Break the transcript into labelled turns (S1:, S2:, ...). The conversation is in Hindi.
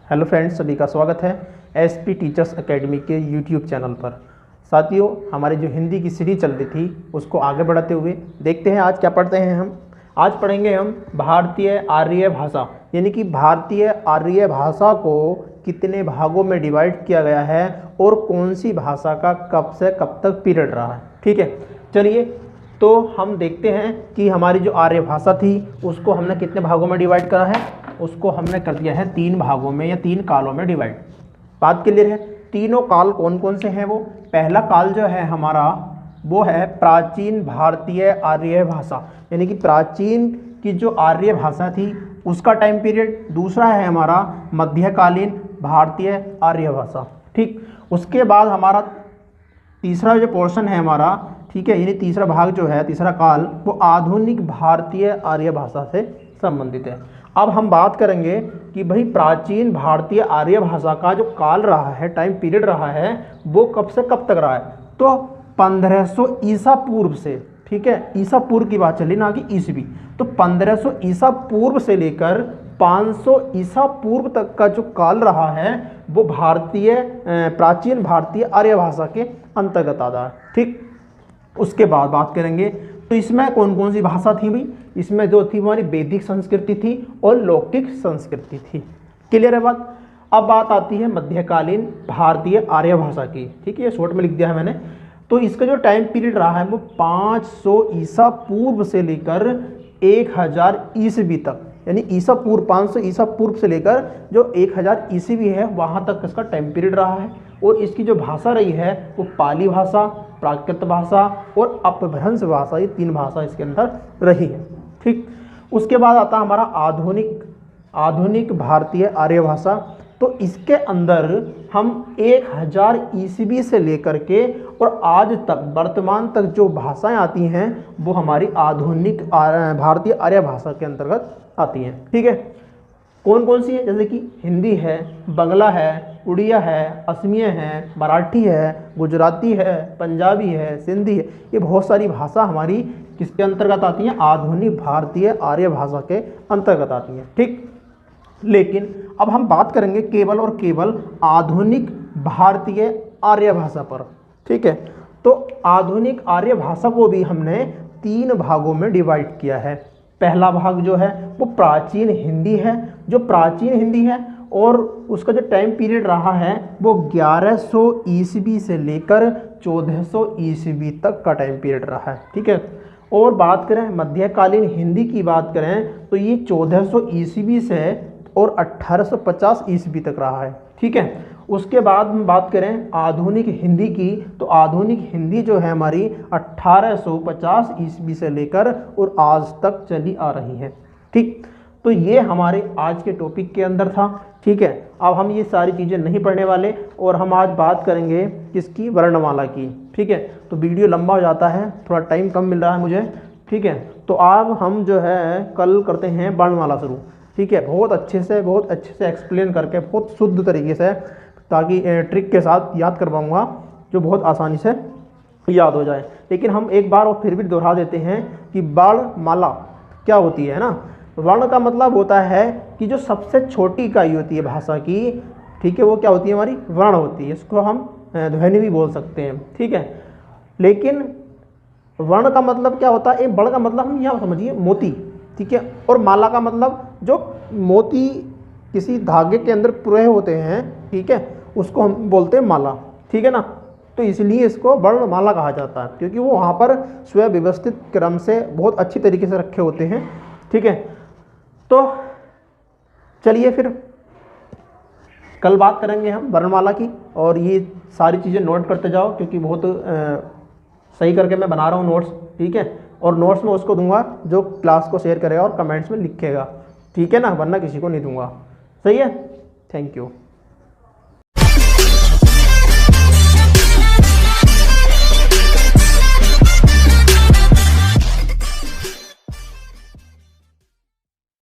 S1: हेलो फ्रेंड्स, सभी का स्वागत है एसपी टीचर्स एकेडमी के यूट्यूब चैनल पर। साथियों, हमारी जो हिंदी की सीरीज चल रही थी उसको आगे बढ़ाते हुए देखते हैं आज क्या पढ़ते हैं हम। आज पढ़ेंगे हम भारतीय आर्य भाषा, यानी कि भारतीय आर्य भाषा को कितने भागों में डिवाइड किया गया है और कौन सी भाषा का कब से कब तक पीरियड रहा है। ठीक है, चलिए तो हम देखते हैं कि हमारी जो आर्य भाषा थी उसको हमने कितने भागों में डिवाइड करा है। उसको हमने कर दिया है 3 भागों में या 3 कालों में डिवाइड। बात क्लियर है? तीनों काल कौन कौन से हैं वो? पहला काल जो है हमारा वो है प्राचीन भारतीय आर्य भाषा, यानी कि प्राचीन की जो आर्य भाषा थी उसका टाइम पीरियड। दूसरा है हमारा मध्यकालीन भारतीय आर्य भाषा। ठीक, उसके बाद हमारा तीसरा जो पोर्शन है हमारा, ठीक है, यानी तीसरा भाग जो है, तीसरा काल, वो आधुनिक भारतीय आर्य भाषा से संबंधित है। अब हम बात करेंगे कि भाई प्राचीन भारतीय आर्य भाषा का जो काल रहा है, टाइम पीरियड रहा है, वो कब से कब तक रहा है। तो 1500 ईसा पूर्व से, ठीक है, ईसा पूर्व की बात चली, ना कि ईसवी। तो 1500 ईसा पूर्व से लेकर 500 ईसा पूर्व तक का जो काल रहा है वो प्राचीन भारतीय आर्य भाषा के अंतर्गत आता है। ठीक, उसके बाद बात करेंगे तो इसमें कौन कौन सी भाषा थी भाई। इसमें जो थी हमारी वैदिक संस्कृति थी और लौकिक संस्कृति थी। क्लियर है बात? अब बात आती है मध्यकालीन भारतीय आर्य भाषा की। ठीक है, ये शॉर्ट में लिख दिया है मैंने। तो इसका जो टाइम पीरियड रहा है वो 500 ईसा पूर्व से लेकर 1000 ईसवी तक, यानी ईसा पूर्व 500 ईसा पूर्व से लेकर जो 1000 ईसवी है वहाँ तक इसका टाइम पीरियड रहा है। और इसकी जो भाषा रही है वो पाली भाषा, प्राकृत भाषा और अपभ्रंश भाषा, ये 3 भाषा इसके अंदर रही है। ठीक, उसके बाद आता हमारा आधुनिक भारतीय आर्य भाषा। तो इसके अंदर हम 1000 ईसवी से लेकर के और आज तक वर्तमान तक जो भाषाएं आती हैं वो हमारी आधुनिक भारतीय आर्य भाषा के अंतर्गत आती हैं। ठीक है, कौन कौन सी है? जैसे कि हिंदी है, बांग्ला है, उड़िया है, असमिया है, मराठी है, गुजराती है, पंजाबी है, सिंधी है। ये बहुत सारी भाषा हमारी किसके अंतर्गत आती हैं? आधुनिक भारतीय आर्य भाषा के अंतर्गत आती हैं। ठीक, लेकिन अब हम बात करेंगे केवल और केवल आधुनिक भारतीय आर्य भाषा पर। ठीक है, तो आधुनिक आर्य भाषा को भी हमने 3 भागों में डिवाइड किया है। पहला भाग जो है वो प्राचीन हिंदी है, जो प्राचीन हिंदी है और उसका जो टाइम पीरियड रहा है वो 1100 ईसवी से लेकर 1400 ईसवी तक का टाइम पीरियड रहा है। ठीक है, और बात करें मध्यकालीन हिंदी की बात करें तो ये 1400 ईसवी से और 1850 ईसवी तक रहा है। ठीक है, उसके बाद हम बात करें आधुनिक हिंदी की, तो आधुनिक हिंदी जो है हमारी 1850 ईस्वी से लेकर और आज तक चली आ रही है। ठीक, तो ये हमारे आज के टॉपिक के अंदर था। ठीक है, अब हम ये सारी चीज़ें नहीं पढ़ने वाले और हम आज बात करेंगे किसकी? वर्णमाला की। ठीक है, तो वीडियो लंबा हो जाता है, थोड़ा टाइम कम मिल रहा है मुझे। ठीक है, तो अब हम जो है कल करते हैं वर्णमाला शुरू। ठीक है, बहुत अच्छे से एक्सप्लेन करके, बहुत शुद्ध तरीके से, ताकि ट्रिक के साथ याद करवाऊंगा जो बहुत आसानी से याद हो जाए। लेकिन हम एक बार और फिर भी दोहरा देते हैं कि वर्णमाला क्या होती है ना। वर्ण का मतलब होता है कि जो सबसे छोटी इकाई होती है भाषा की, ठीक है, वो क्या होती है? हमारी वर्ण होती है। इसको हम ध्वनि भी बोल सकते हैं। ठीक है, लेकिन वर्ण का मतलब क्या होता है? एक वर्ण का मतलब हम यहाँ समझिए मोती। ठीक है, और माला का मतलब जो मोती किसी धागे के अंदर पुरे होते हैं, ठीक है, उसको हम बोलते हैं माला। ठीक है ना, तो इसलिए इसको वर्णमाला कहा जाता है क्योंकि वो वहाँ पर सुव्यवस्थित क्रम से बहुत अच्छी तरीके से रखे होते हैं। ठीक है, तो चलिए फिर कल बात करेंगे हम वर्णमाला की, और ये सारी चीज़ें नोट करते जाओ क्योंकि बहुत सही करके मैं बना रहा हूँ नोट्स। ठीक है, और नोट्स में उसको दूंगा जो क्लास को शेयर करेगा और कमेंट्स में लिखेगा। ठीक है ना, वरना किसी को नहीं दूंगा। सही है, थैंक यू।